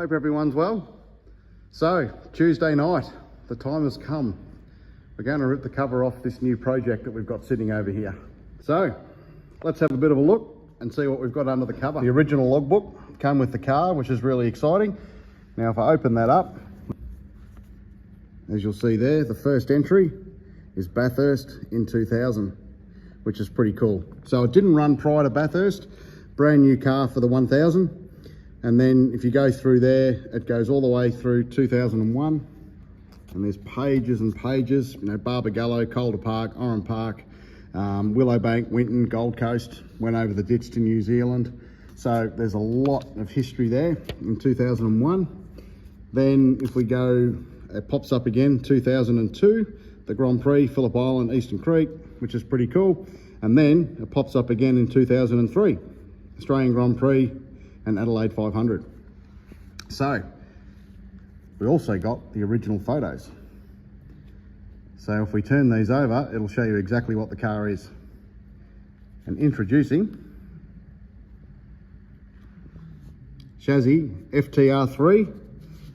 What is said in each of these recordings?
Hope everyone's well. So, Tuesday night, the time has come. We're going to rip the cover off this new project that we've got sitting over here. So, let's have a bit of a look and see what we've got under the cover. The original logbook came with the car, which is really exciting. Now, if I open that up, as you'll see there, the first entry is Bathurst in 2000, which is pretty cool. So it didn't run prior to Bathurst, brand new car for the 1000. And then if you go through there, it goes all the way through 2001. And there's pages and pages, you know, Barbagallo, Calder Park, Oran Park, Willowbank, Winton, Gold Coast, went over the ditch to New Zealand. So there's a lot of history there in 2001. Then if we go, it pops up again, 2002, the Grand Prix, Phillip Island, Eastern Creek, which is pretty cool. And then it pops up again in 2003, Australian Grand Prix and Adelaide 500. So we also got the original photos. So if we turn these over, it'll show you exactly what the car is. And introducing chassis FTR3,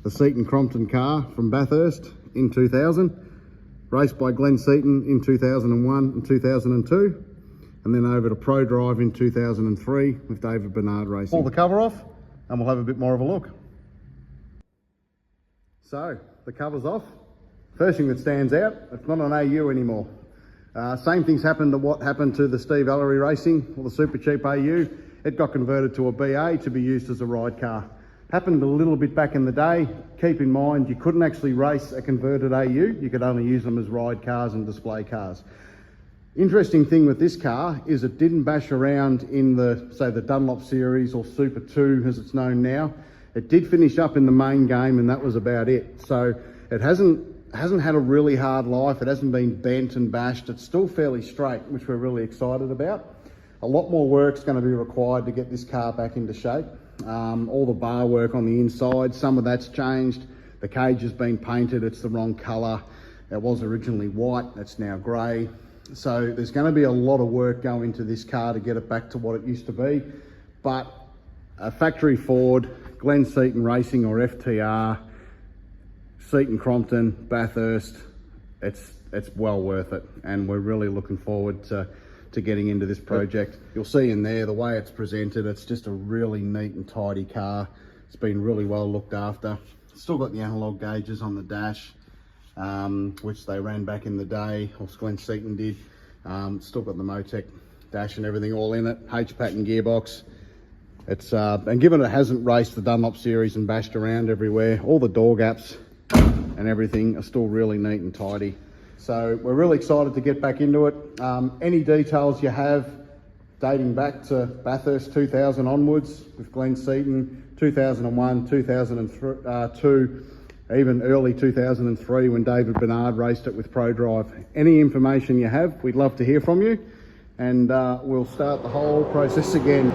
the Seaton Crompton car from Bathurst in 2000, raced by Glenn Seaton in 2001 and 2002. And then over to Pro Drive in 2003 with David Bernard Racing. Pull the cover off and we'll have a bit more of a look. So the cover's off. First thing that stands out, it's not an AU anymore. Same things happened to what happened to the Steve Ellery Racing or the Super Cheap AU. It got converted to a BA to be used as a ride car. Happened a little bit back in the day. Keep in mind, you couldn't actually race a converted AU. You could only use them as ride cars and display cars. Interesting thing with this car is it didn't bash around in the, say, the Dunlop series or Super 2 as it's known now. It did finish up in the main game and that was about it. So it hasn't had a really hard life. It hasn't been bent and bashed. It's still fairly straight, which we're really excited about. A lot more work's going to be required to get this car back into shape. All the bar work on the inside, some of that's changed. The cage has been painted, it's the wrong colour. It was originally white, it's now grey. So there's going to be a lot of work going into this car to get it back to what it used to be. But a factory Ford, Glenn Seaton Racing or FTR, Seaton Crompton, Bathurst, it's well worth it. And we're really looking forward to getting into this project. You'll see in there the way it's presented, it's just a really neat and tidy car. It's been really well looked after. Still got the analog gauges on the dash, which they ran back in the day, or Glenn Seaton did. Still got the Motec dash and everything all in it, H-pattern gearbox. It's and given it hasn't raced the Dunlop series and bashed around everywhere, all the door gaps and everything are still really neat and tidy. So we're really excited to get back into it. Any details you have dating back to Bathurst 2000 onwards with Glenn Seaton, 2001, 2002, even early 2003 when David Bernard raced it with Pro Drive. Any information you have, we'd love to hear from you, and we'll start the whole process again.